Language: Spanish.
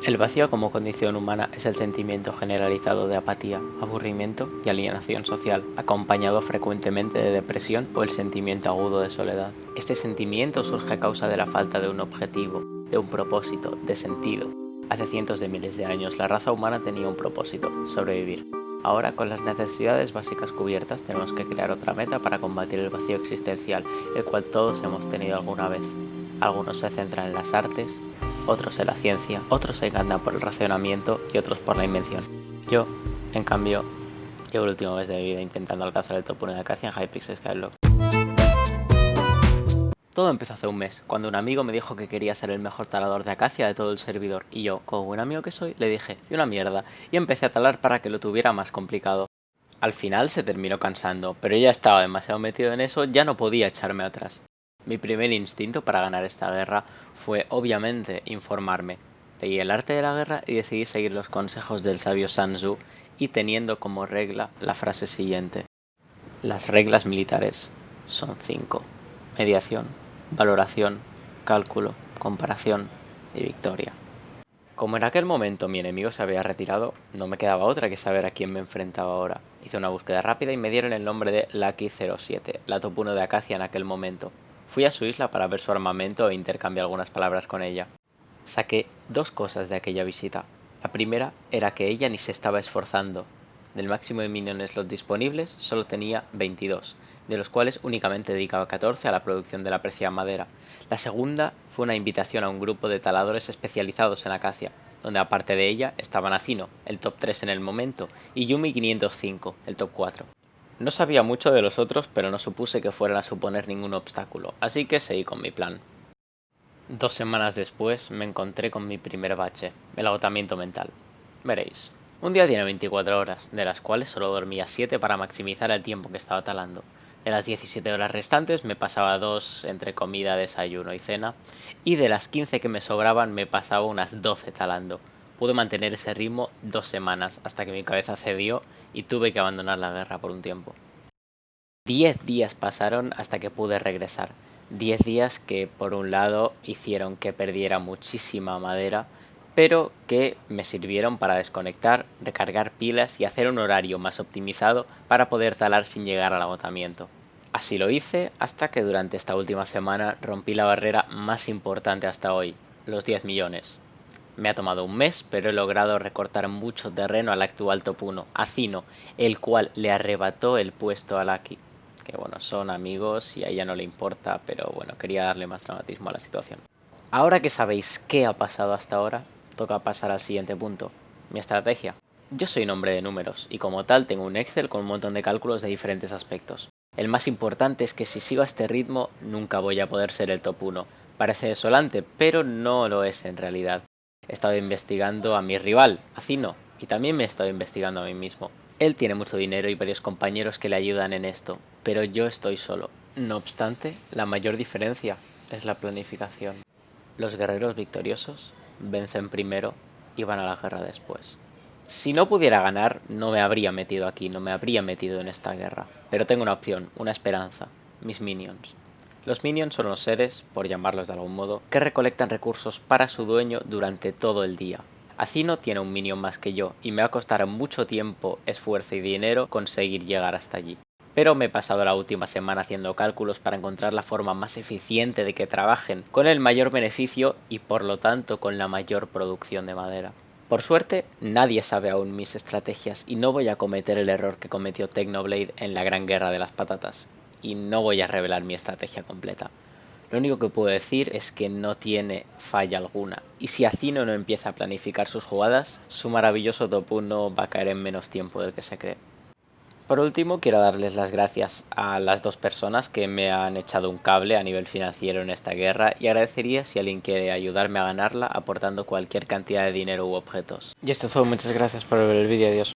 El vacío como condición humana es el sentimiento generalizado de apatía, aburrimiento y alienación social, acompañado frecuentemente de depresión o el sentimiento agudo de soledad. Este sentimiento surge a causa de la falta de un objetivo, de un propósito, de sentido. Hace cientos de miles de años la raza humana tenía un propósito, sobrevivir. Ahora, con las necesidades básicas cubiertas, tenemos que crear otra meta para combatir el vacío existencial, el cual todos hemos tenido alguna vez. Algunos se centran en las artes, otros en la ciencia, otros se encantan por el racionamiento y otros por la invención. Yo, en cambio, llevo el último mes de mi vida intentando alcanzar el top 1 de Acacia en Hypixel Skyblock. Todo empezó hace un mes, cuando un amigo me dijo que quería ser el mejor talador de acacia de todo el servidor, y yo, como buen amigo que soy, le dije, y una mierda, y empecé a talar para que lo tuviera más complicado. Al final se terminó cansando, pero ya estaba demasiado metido en eso, ya no podía echarme atrás. Mi primer instinto para ganar esta guerra fue obviamente informarme. Leí el arte de la guerra y decidí seguir los consejos del sabio Sun Tzu y teniendo como regla la frase siguiente. Las reglas militares son 5. Mediación, valoración, cálculo, comparación y victoria. Como en aquel momento mi enemigo se había retirado, no me quedaba otra que saber a quién me enfrentaba ahora. Hice una búsqueda rápida y me dieron el nombre de Lucky 07, la top 1 de Acacia en aquel momento. Fui a su isla para ver su armamento e intercambié algunas palabras con ella. Saqué dos cosas de aquella visita. La primera era que ella ni se estaba esforzando. Del máximo de minion slots disponibles, solo tenía 22, de los cuales únicamente dedicaba 14 a la producción de la preciada madera. La segunda fue una invitación a un grupo de taladores especializados en acacia, donde aparte de ella estaban Acino, el top 3 en el momento, y Yumi 505, el top 4. No sabía mucho de los otros, pero no supuse que fueran a suponer ningún obstáculo, así que seguí con mi plan. 2 semanas después me encontré con mi primer bache, el agotamiento mental. Veréis, un día tiene 24 horas, de las cuales solo dormía 7 para maximizar el tiempo que estaba talando. De las 17 horas restantes me pasaba 2 entre comida, desayuno y cena, y de las 15 que me sobraban me pasaba unas 12 talando. Pude mantener ese ritmo 2 semanas hasta que mi cabeza cedió y tuve que abandonar la guerra por un tiempo. 10 días pasaron hasta que pude regresar. 10 días que por un lado hicieron que perdiera muchísima madera, pero que me sirvieron para desconectar, recargar pilas y hacer un horario más optimizado para poder talar sin llegar al agotamiento. Así lo hice hasta que durante esta última semana rompí la barrera más importante hasta hoy, los 10 millones. Me ha tomado un mes, pero he logrado recortar mucho terreno al actual top 1, Acino, el cual le arrebató el puesto a Lucky. Que bueno, son amigos y a ella no le importa, pero bueno, quería darle más dramatismo a la situación. Ahora que sabéis qué ha pasado hasta ahora, toca pasar al siguiente punto, mi estrategia. Yo soy un hombre de números, y como tal tengo un Excel con un montón de cálculos de diferentes aspectos. El más importante es que si sigo a este ritmo, nunca voy a poder ser el top 1. Parece desolante, pero no lo es en realidad. He estado investigando a mi rival, Acino, y también me he estado investigando a mí mismo. Él tiene mucho dinero y varios compañeros que le ayudan en esto, pero yo estoy solo. No obstante, la mayor diferencia es la planificación. Los guerreros victoriosos vencen primero y van a la guerra después. Si no pudiera ganar, no me habría metido aquí, no me habría metido en esta guerra. Pero tengo una opción, una esperanza, mis minions. Los minions son los seres, por llamarlos de algún modo, que recolectan recursos para su dueño durante todo el día. Acino tiene un minion más que yo, y me va a costar mucho tiempo, esfuerzo y dinero conseguir llegar hasta allí. Pero me he pasado la última semana haciendo cálculos para encontrar la forma más eficiente de que trabajen, con el mayor beneficio y por lo tanto con la mayor producción de madera. Por suerte, nadie sabe aún mis estrategias y no voy a cometer el error que cometió Technoblade en la Gran Guerra de las Patatas, y no voy a revelar mi estrategia completa. Lo único que puedo decir es que no tiene falla alguna, y si Acino no empieza a planificar sus jugadas, su maravilloso top 1 va a caer en menos tiempo del que se cree. Por último, quiero darles las gracias a las 2 personas que me han echado un cable a nivel financiero en esta guerra y agradecería si alguien quiere ayudarme a ganarla aportando cualquier cantidad de dinero u objetos. Y esto es todo, muchas gracias por ver el vídeo, adiós.